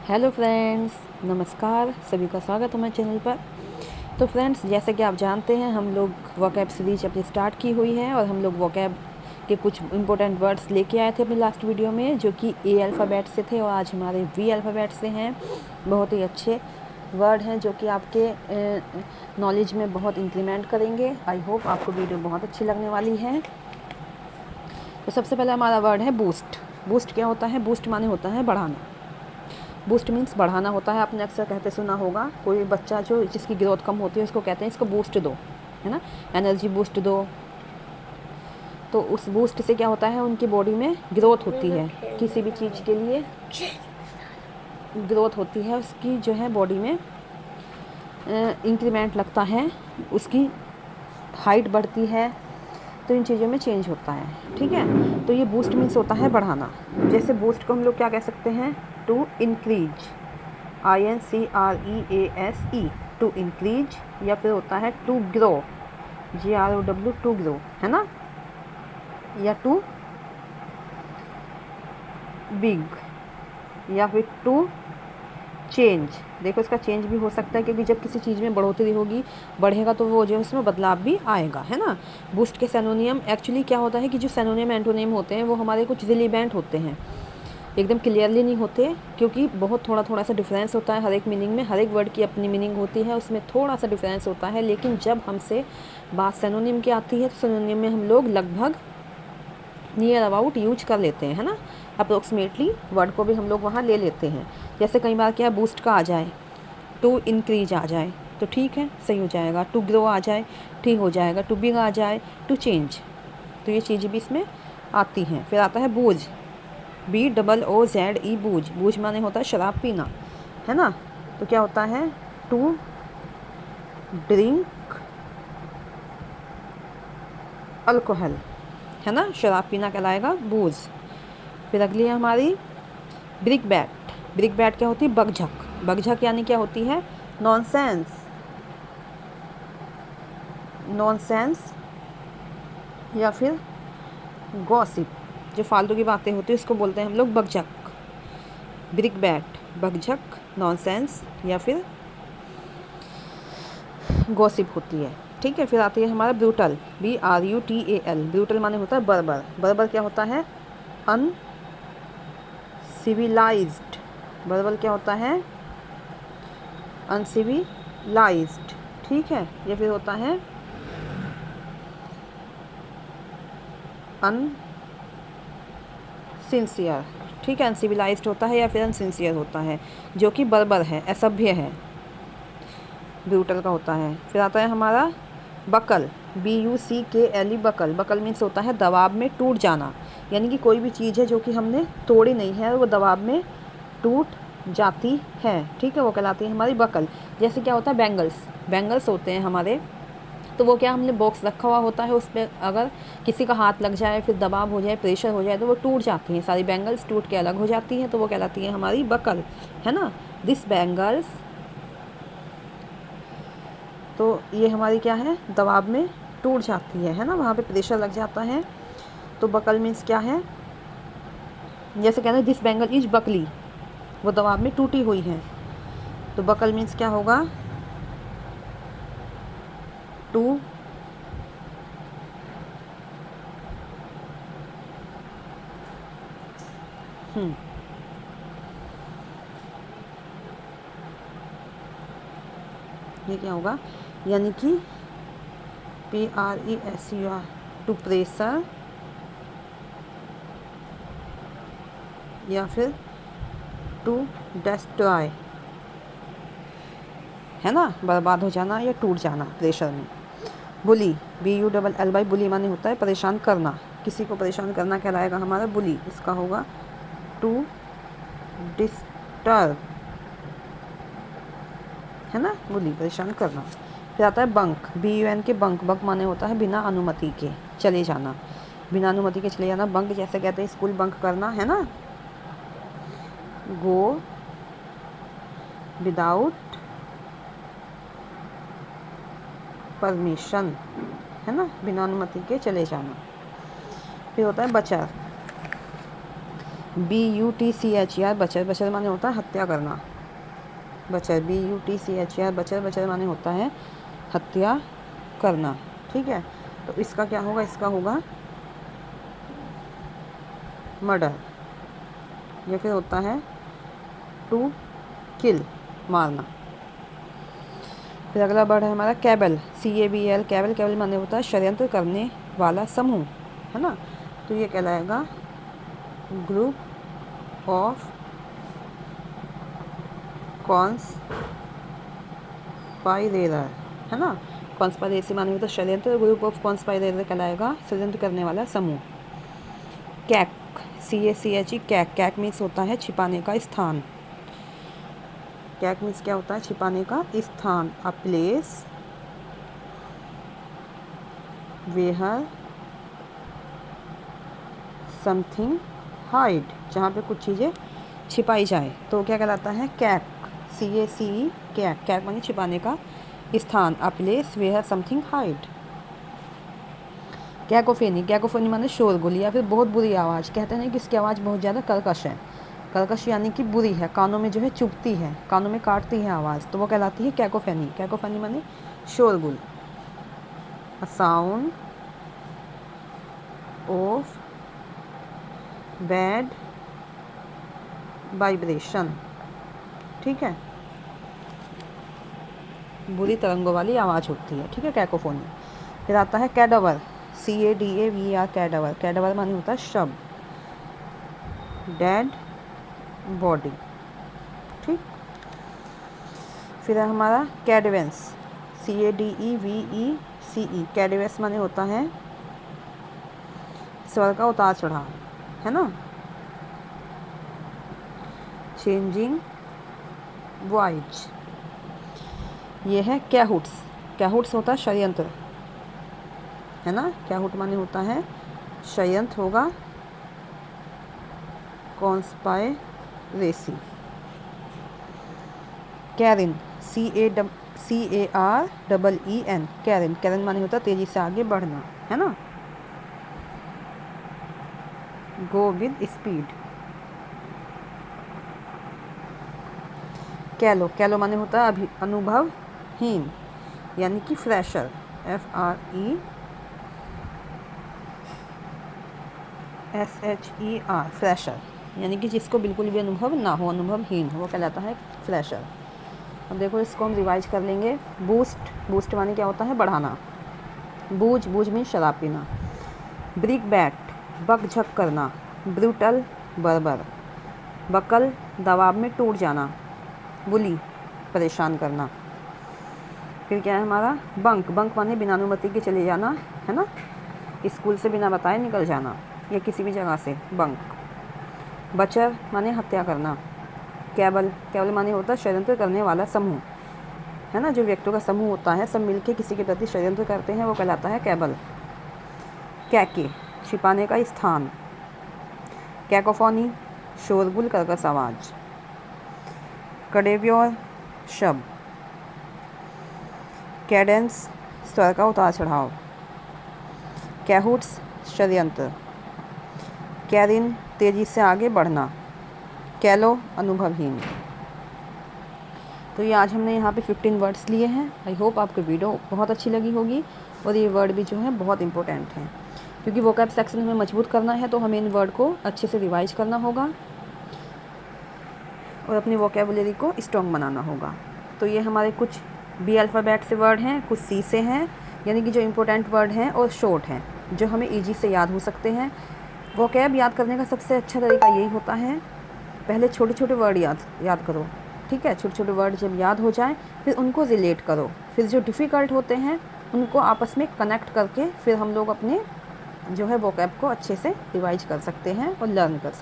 Hello friends, नमस्कार। सभी का स्वागत है हमारे चैनल पर। तो फ्रेंड्स, जैसे कि आप जानते हैं, हम लोग वोकैब सीरीज अपनी स्टार्ट की हुई है और हम लोग वोकैब के कुछ इंपॉर्टेंट वर्ड्स लेके आए थे अपनी लास्ट वीडियो में, जो कि ए अल्फ़ाबेट से थे और आज हमारे वी अल्फ़ाबेट से हैं। बहुत ही अच्छे वर्ड हैं जो कि आपके नॉलेज में बहुत इंक्रीमेंट करेंगे। आई होप आपको वीडियो बहुत अच्छी लगने वाली है। तो सबसे पहले हमारा वर्ड है बूस्ट। बूस्ट क्या होता है? बूस्ट माने होता है बढ़ाना। बूस्ट मीन्स बढ़ाना होता है। आपने अक्सर कहते सुना होगा, कोई बच्चा जिसकी ग्रोथ कम होती है उसको कहते हैं इसको बूस्ट दो, है ना, एनर्जी बूस्ट दो। तो उस बूस्ट से क्या होता है, उनकी बॉडी में ग्रोथ होती है। किसी भी चीज़ के लिए ग्रोथ होती है, उसकी जो है बॉडी में इंक्रीमेंट लगता है, उसकी हाइट बढ़ती है। तो इन चीज़ों में चेंज होता है, ठीक है। तो ये बूस्ट मीन्स होता है बढ़ाना। जैसे बूस्ट को हम लोग क्या कह सकते हैं? To increase, INCREASE, to increase. या फिर होता है to grow, GROW, to grow, है ना। या टू बिग, या फिर टू चेंज। देखो, इसका चेंज भी हो सकता है, क्योंकि जब किसी चीज़ में बढ़ोतरी होगी, बढ़ेगा, तो वो जो उसमें बदलाव भी आएगा, है ना। बूस्ट के सिनोनियम एक्चुअली क्या होता है कि जो सिनोनियम एंटोनिम होते हैं वो हमारे कुछ रिलेवेंट होते हैं, एकदम क्लियरली नहीं होते, क्योंकि बहुत थोड़ा सा डिफरेंस होता है हर एक मीनिंग में। हर एक वर्ड की अपनी मीनिंग होती है, उसमें थोड़ा सा डिफरेंस होता है। लेकिन जब हमसे बात सिनोनिम की आती है तो सिनोनिम में हम लोग लगभग नियर अबाउट यूज कर लेते हैं, है ना। अप्रोक्सीमेटली वर्ड को भी हम लोग वहाँ ले लेते हैं। जैसे कई बार क्या बूस्ट का आ जाए, टू इंक्रीज आ जाए तो ठीक है, सही हो जाएगा। टू ग्रो आ जाए, ठीक हो जाएगा। टू बिग आ जाए, टू चेंज, तो ये चीज़ें भी इसमें आती हैं। फिर आता है बूझ, BOOZE, बूझ। बूझ माने होता है शराब पीना, है ना। तो क्या होता है? टू ड्रिंक अल्कोहल, है ना, शराब पीना कहलाएगा बूझ। फिर अगली है हमारी ब्रिक बैट। ब्रिक बैट क्या होती है? बकझक। बकझक यानी क्या होती है? नॉनसेंस। नॉनसेंस या फिर गॉसिप, जो फालतू की बातें होती है उसको बोलते हैं हम लोग बकझक। ब्रिक बैट, बकझक, नॉनसेंस या फिर गॉसिप होती है, ठीक है। फिर आती है हमारा ब्रूटल, BRUTAL। ब्रूटल माने होता है बर्बर। बर्बर क्या होता है? अनसिविलाइज्ड। बर्बर क्या होता है? अनसिविलाइज्ड, ठीक है। या फिर होता है अनसिंसियर, ठीक है। अनसिविलाइज्ड होता है या फिर अनसिंसियर होता है, जो कि बर्बर है, असभ्य है, ब्रूटल का होता है। फिर आता है हमारा buckle, BUCKLE, buckle. Buckle means होता है दबाव में टूट जाना, यानी कि कोई भी चीज़ है जो कि हमने तोड़ी नहीं है, वो दबाव में टूट जाती है, ठीक है, वो कहलाती है हमारी बकल। जैसे क्या होता है? बैंगल्स। बैंगल्स होते हैं हमारे, तो वो क्या, हमने बॉक्स रखा हुआ होता है, उस पर अगर किसी का हाथ लग जाए, फिर दबाव हो जाए, प्रेशर हो जाए, तो वो टूट जाती हैं सारी बैंगल्स, टूट के अलग हो जाती हैं, तो वो कहलाती है हमारी बकल, है ना। दिस बैंगल्स, तो ये हमारी क्या है? दबाव में टूट जाती है ना, वहाँ पे प्रेशर लग जाता है। तो बकल मीन्स क्या है? जैसे कहते हैं दिस बैंगल इज बकली, वो दबाव में टूटी हुई है। तो बकल मीन्स क्या होगा? टू ये क्या होगा? यानी कि PRESSUR, टू प्रेशर, या फिर टू डिस्ट्रॉय, है ना, बर्बाद हो जाना या टूट जाना प्रेशर में। बुली, BULLY, बुली माने होता है परेशान करना, किसी को परेशान करना कहलाएगा हमारा बुली। इसका होगा टू डिस्टर्ब, है ना, बुली, परेशान करना। फिर आता है बंक, BUN के, बंक। बंक माने होता है बिना अनुमति के चले जाना, बिना अनुमति के चले जाना, बंक। जैसे कहते हैं स्कूल बंक करना, है ना। गो विदाउट परमिशन, है ना, बिना अनुमति के चले जाना। फिर होता है बचर, BUTCHER बचर, बचर माने होता है हत्या करना, बचर, BUTCHER बचर, बचर माने होता है हत्या करना। ठीक है, तो इसका क्या होगा, इसका होगा मर्डर, या फिर होता है टू किल, मारना। फिर अगला वर्ड है हमारा कैबल, CABL, कैबल, कैबल माने होता है षड्यंत्र करने वाला समूह, है ना। तो ये कहलाएगा ग्रुप ऑफ कॉन्स्पाइरेटर, है ना। कॉन्स्पाइरेसी माने होता है षड्यंत्र, ग्रुप ऑफ कॉन्स्पाइरेटर कहलाएगा षड्यंत्र करने वाला समूह। कैक, CACHE, कैक, कैक मीन्स होता है छिपाने का स्थान, कैक मीन्स क्या होता है, छिपाने का स्थान। A place where something hide, जहाँ पे कुछ चीज़ें छिपाई जाए, तो क्या कहलाता है, कैक, CACE, कैक, कैक माने छिपाने का स्थान। A place where something hide. Cacophony, cacophony माने शोरगुल या फिर बहुत बुरी आवाज़, कहते हैं कि इसकी आवाज़ बहुत ज़्यादा कर्कश है, कर्कश यानी कि बुरी है, कानों में जो है चुभती है, कानों में काटती है आवाज़, तो वो कहलाती है कैकोफेनी। कैकोफेनी माने शोरगुल। A sound of bad vibration, ठीक है, बुरी तरंगों वाली आवाज़ होती है, ठीक है, कैकोफोनी। फिर आता है कैडावर, CADAVER, कैडावर, कैडावर माने होता है शव, डेड बॉडी, ठीक। फिर है हमारा कैडवेंस, CADEVECE, कैडवेंस माने होता है स्वर का उतार चढ़ाव, है ना, चेंजिंग वॉइस। ये है कैहुट्स, कैहुट्स होता है षड्यंत्र, है ना, कैहुट माने होता है षड्यंत्र होगा, कॉन्स्पाइरेसी। कैरिन, CAREEN, कैरिन, कैरिन माने होता है तेजी से आगे बढ़ना, है ना, गो विद स्पीड। कैलो, कैलो माने होता है अनुभवहीन, यानी कि फ्रेशर, FRESHER, फ्रेशर, यानी कि जिसको बिल्कुल भी अनुभव ना हो, अनुभवहीन हो, वो कहलाता है फ्रेशर। अब देखो इसको हम रिवाइज कर लेंगे। बूस्ट, बूस्ट माने क्या होता है, बढ़ाना। बूझ, बूझ मीन शराब पीना। ब्रिक बैट, बक झक करना। ब्रूटल, बर्बर। बकल, दबाव में टूट जाना। बुली, परेशान करना। फिर क्या है हमारा बंक, बंक माने बिना अनुमति के चले जाना, है ना, स्कूल से बिना बताए निकल जाना या किसी भी जगह से, बंक। बचर माने हत्या करना। कैबल, कैबल माने होता है षड्यंत्र करने वाला समूह, है ना, जो व्यक्तियों का समूह होता है, सब मिलके किसी के प्रति षड्यंत्र करते हैं, वो कहलाता है कैबल। कैके, छिपाने का स्थान। कैकोफोनी, शोरगुल, कर्कश आवाज़। कडेव्योर, शब्द। कैडेंस, स्वर का उतार चढ़ाव। कैहुट्स, षड्यंत्र। कैरिन, तेजी से आगे बढ़ना। कैलो, अनुभवहीन। तो ये आज हमने यहाँ पे 15 वर्ड्स लिए हैं। आई होप आपको वीडियो बहुत अच्छी लगी होगी, और ये वर्ड भी जो है बहुत इंपॉर्टेंट हैं, क्योंकि वोकैब सेक्शन हमें मजबूत करना है, तो हमें इन वर्ड को अच्छे से रिवाइज करना होगा और अपनी वोकैबुलरी को स्ट्रॉन्ग बनाना होगा। तो ये हमारे कुछ B अल्फ़ाबेट से वर्ड हैं, कुछ C से हैं, यानी कि जो इम्पोर्टेंट वर्ड हैं और शॉर्ट हैं, जो हमें ईजी से याद हो सकते हैं। वोकैब याद करने का सबसे अच्छा तरीका यही होता है, पहले छोटे छोटे वर्ड याद करो, ठीक है, छोटे छोटे वर्ड जब याद हो जाए फिर उनको रिलेट करो, फिर जो डिफ़िकल्ट होते हैं उनको आपस में कनेक्ट करके फिर हम लोग अपने जो है वोकैब को अच्छे से रिवाइज कर सकते हैं और लर्न कर सकते हैं।